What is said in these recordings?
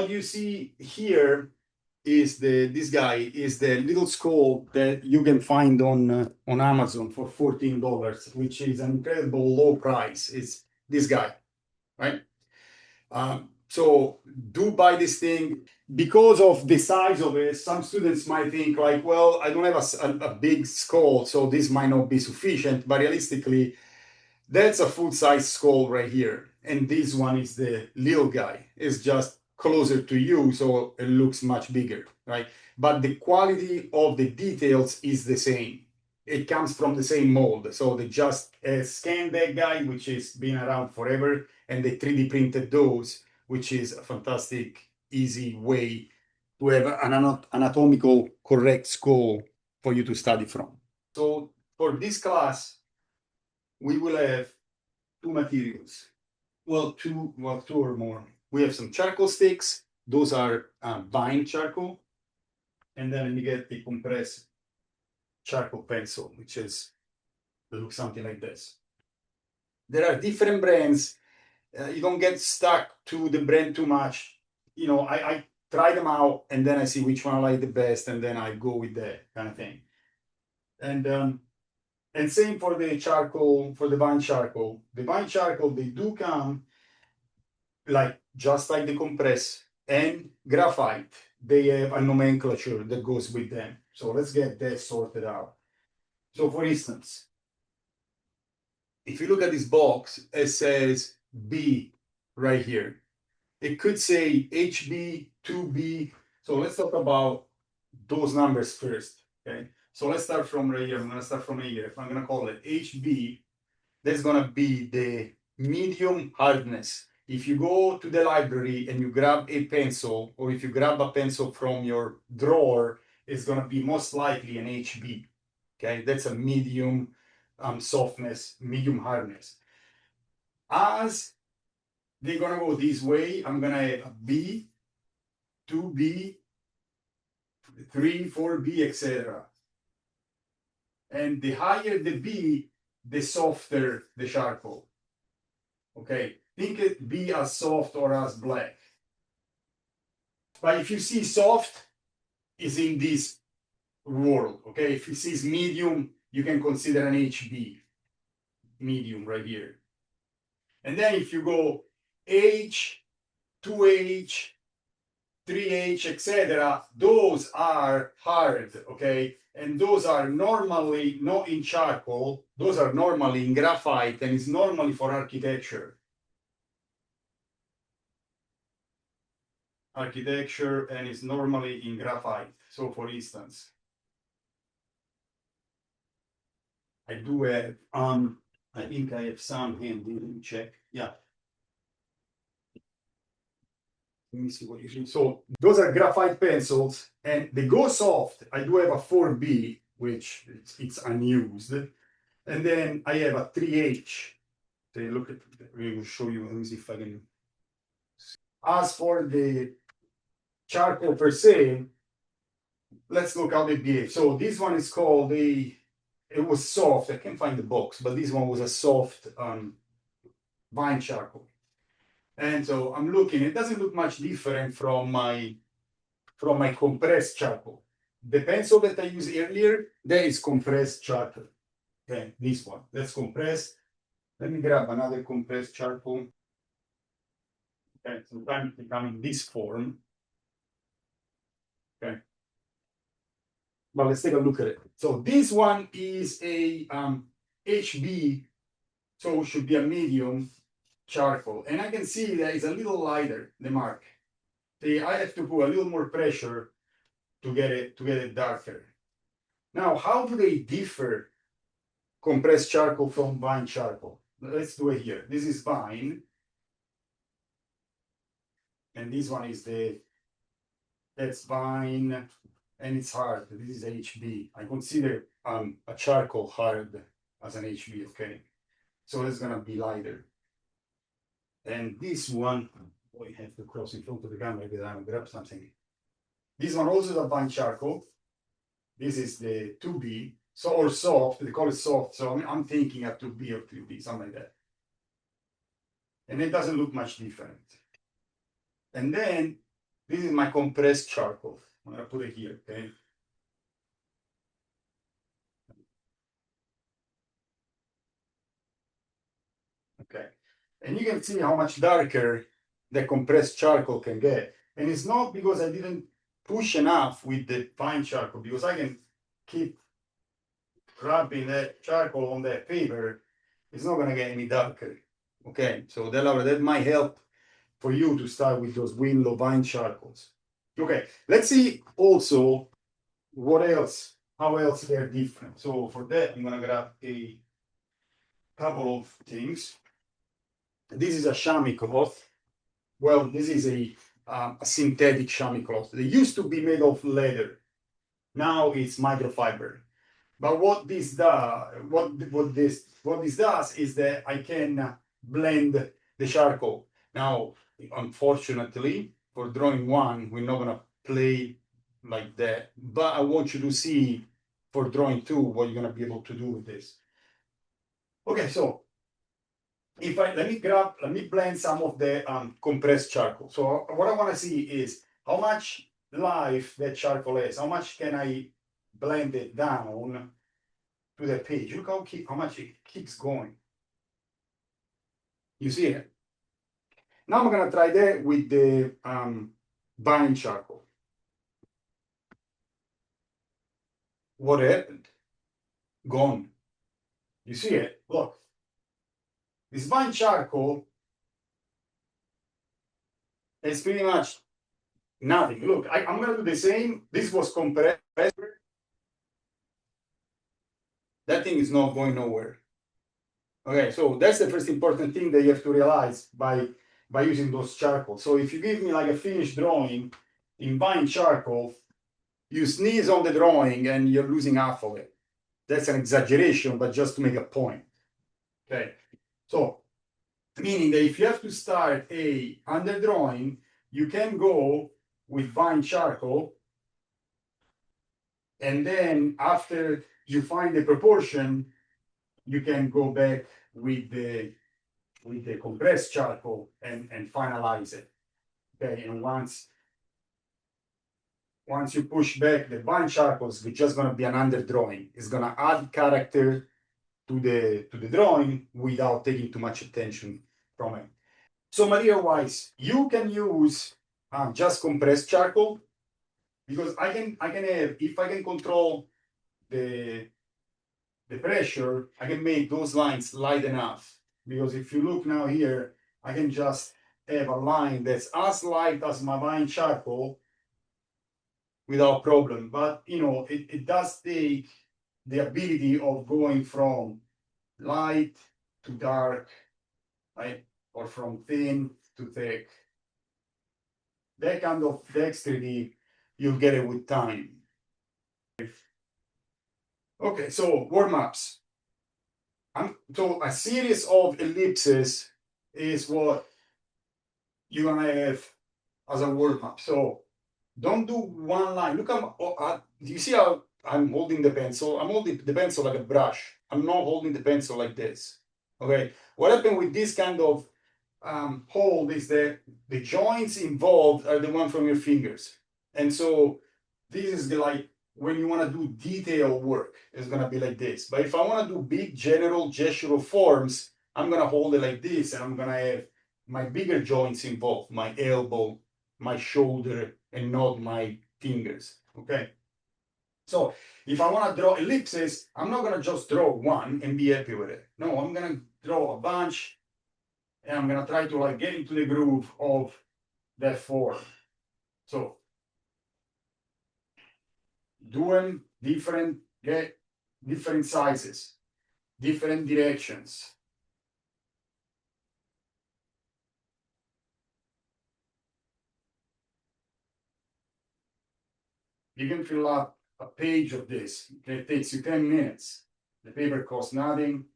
what you see here is this guy is the little skull that you can find on Amazon for $14, which is an incredible low price. It's this guy, right? So do buy this thing because of the size of it. Some students might think like, well, I don't have a big skull, so this might not be sufficient. But realistically, that's a full-size skull right here. And this one is the little guy. It's just closer to you, so it looks much bigger, right? But the quality of the details is the same. It comes from the same mold. So they just scanned that guy, which has been around forever, and they 3D printed those, which is a fantastic, easy way to have an anatomical correct skull for you to study from. So for this class, we will have two materials. Well, two or more. We have some charcoal sticks. Those are vine charcoal. And then you get the compressed charcoal pencil, which looks something like this. There are different brands. You don't get stuck to the brand too much. You know, I try them out and then I see which one I like the best, and then I go with that kind of thing. And same for the charcoal, for the vine charcoal. The vine charcoal, they do come just like the compress and graphite. They have a nomenclature that goes with them. So let's get that sorted out. So for instance, if you look at this box, it says B right here. It could say HB, 2B. So let's talk about those numbers first, okay? So let's start from right here. I'm gonna start from here. If I'm gonna call it HB, that's gonna be the medium hardness. If you go to the library and you grab a pencil, or if you grab a pencil from your drawer, it's gonna be most likely an HB, okay? That's a medium softness, medium hardness. As they're gonna go this way, I'm gonna have a B, 2B, 3, 4B, etc. And the higher the B, the softer the charcoal. Okay, think it be as soft or as black. But if you see soft, is in this world. Okay, if you see medium, you can consider an HB, medium right here. And then if you go H, 2H, 3H, etc., those are hard, okay? And those are normally not in charcoal, those are normally in graphite, and it's normally for architecture. Architecture, and it's normally in graphite. So for instance, I do have, I think I have some handy, let me check. Yeah. Let me see what you see. So those are graphite pencils, and they go soft. I do have a 4B, which it's unused. And then I have a 3H. So look at, we will show you, let me see if I can. As for the charcoal per se, let's look how they behave. So this one is called it was soft. I can't find the box, but this one was a soft vine charcoal. And so I'm looking, it doesn't look much different from my compressed charcoal. The pencil that I used earlier, that is compressed charcoal. Okay, this one, that's compressed. Let me grab another compressed charcoal. Okay, sometimes they come in this form. Okay. But let's take a look at it. So this one is a HB, so it should be a medium charcoal. And I can see that it's a little lighter, the mark. See, I have to put a little more pressure to get it darker. Now, how do they differ, compressed charcoal from vine charcoal? Let's do it here. This is vine. And this one is that's vine, and it's hard. This is HB. I consider a charcoal hard as an HB, okay? So it's gonna be lighter. And this one, oh, I have to cross in front of the camera because I grab something. This one also is a vine charcoal. This is the 2B, so or soft, they call it soft. So I'm thinking a 2B or 3B, something like that. And it doesn't look much different. And then This is my compressed charcoal. I'm gonna put it here, okay? Okay. And you can see how much darker the compressed charcoal can get. And it's not because I didn't push enough with the fine charcoal, because I can keep rubbing that charcoal on that paper. It's not gonna get any darker. Okay, so that might help for you to start with those Winlow vine charcoals. Okay, let's see also what else, how else they're different. So for that, I'm gonna grab a couple of things. This is a chamois cloth. Well, this is a synthetic chamois cloth. They used to be made of leather. Now it's microfiber. But what this does is that I can blend the charcoal. Now, unfortunately, for drawing one, we're not gonna play like that. But I want you to see for drawing two what you're gonna be able to do with this. Okay, so if I let me blend some of the compressed charcoal. So what I want to see is how much life that charcoal has. How much can I blend it down to the page? Look how much it keeps going. You see it? Now I'm gonna try that with the vine charcoal. What happened? Gone. You see it? Look. This vine charcoal is pretty much nothing. Look, I'm gonna do the same. This was compressed. That thing is not going nowhere. Okay, so that's the first important thing that you have to realize by using those charcoal. So if you give me like a finished drawing in vine charcoal, you sneeze on the drawing and you're losing half of it. That's an exaggeration, but just to make a point. Okay, so meaning that if you have to start a under drawing, you can go with vine charcoal, and then after you find the proportion, you can go back with the compressed charcoal and finalize it. Okay, and once you push back the vine charcoals, it's just gonna be an underdrawing. It's gonna add character to the drawing without taking too much attention from it. So material wise, you can use just compressed charcoal, because I can have, if I can control the pressure, I can make those lines light enough. Because if you look now here, I can just have a line that's as light as my vine charcoal without problem. But you know, it does take the ability of going from light to dark, right? Or from thin to thick. That kind of dexterity, you'll get it with time. Okay, so warm-ups. So a series of ellipses is what you're gonna have as a warm-up. So don't do one line. Look, do you see how I'm holding the pencil? I'm holding the pencil like a brush. I'm not holding the pencil like this. Okay. What happened with this kind of hold is that the joints involved are the one from your fingers, and so this is like when you want to do detail work, it's gonna be like this. But if I want to do big general gestural forms, I'm gonna hold it like this, and I'm gonna have my bigger joints involved, my elbow, my shoulder, and not my fingers. Okay. So if I want to draw ellipses, I'm not gonna just draw one and be happy with it. No, I'm gonna draw a bunch, and I'm gonna try to like get into the groove of that form. So doing different, get different sizes, different directions. You can fill up a page of this. It takes you 10 minutes. The paper costs nothing,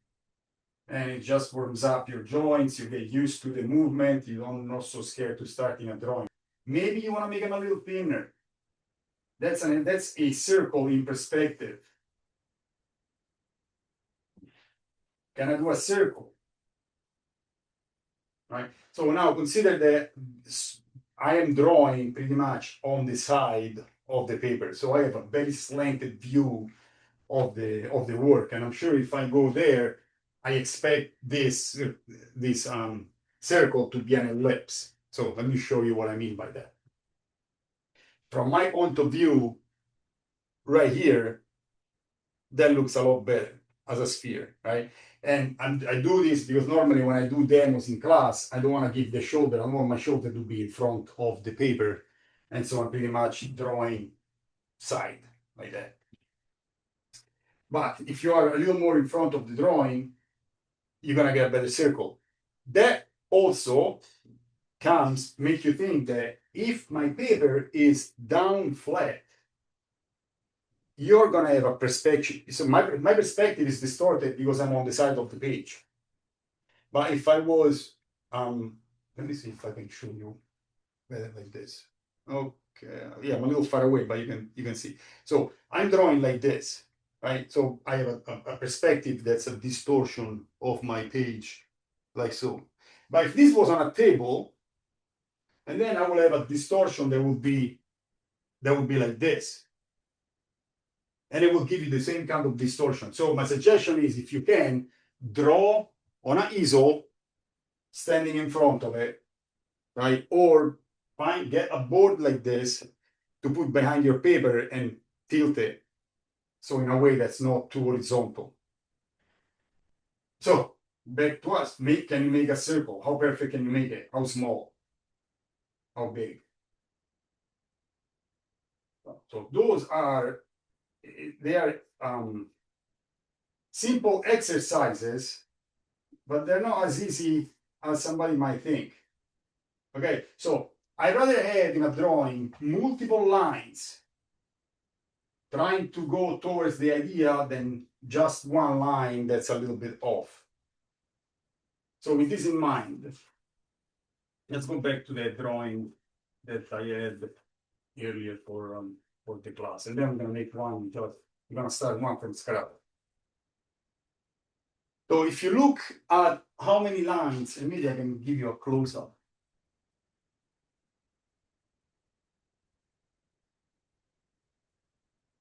and it just warms up your joints. You get used to the movement. You don't not so scared to start in a drawing. Maybe you want to make them a little thinner. That's a circle in perspective. Can I do a circle? Right. So now consider that I am drawing pretty much on the side of the paper. So I have a very slanted view of the work. And I'm sure if I go there, I expect this circle to be an ellipse. So let me show you what I mean by that. From my point of view, right here, that looks a lot better as a sphere, right? And I do this because normally when I do demos in class, I don't want to give the shoulder. I want my shoulder to be in front of the paper. And so I'm pretty much drawing side like that. But if you are a little more in front of the drawing, you're gonna get a better circle. That also make you think that if my paper is down flat, you're gonna have a perspective. So my perspective is distorted because I'm on the side of the page. But if I was, let me see if I can show you better like this. Okay, yeah, I'm a little far away, but you can see. So I'm drawing like this, right? So I have a perspective that's a distortion of my page, like so. But if this was on a table, and then I will have a distortion that would be like this, and it will give you the same kind of distortion. So my suggestion is, if you can, draw on an easel, standing in front of it, right? Or get a board like this to put behind your paper and tilt it. So in a way that's not too horizontal. So back to us, can you make a circle? How perfect can you make it? How small? How big? So those are, they are simple exercises, but they're not as easy as somebody might think. Okay, so I'd rather have in a drawing multiple lines trying to go towards the idea than just one line that's a little bit off. So with this in mind, let's go back to that drawing that I had earlier for the class. And then I'm gonna make one, just I'm gonna start one from scratch. So if you look at how many lines, and maybe I can give you a close-up.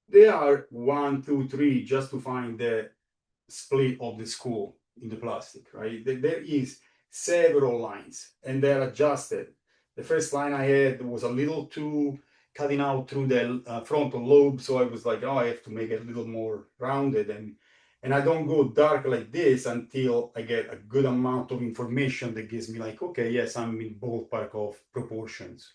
There are 1, 2, 3, just to find the split of the school in the plastic, right? There is several lines and they're adjusted. The first line I had was a little too cutting out through the frontal lobe, so I was like, oh, I have to make it a little more rounded, and I don't go dark like this until I get a good amount of information that gives me like, okay, yes, I'm in ballpark of proportions.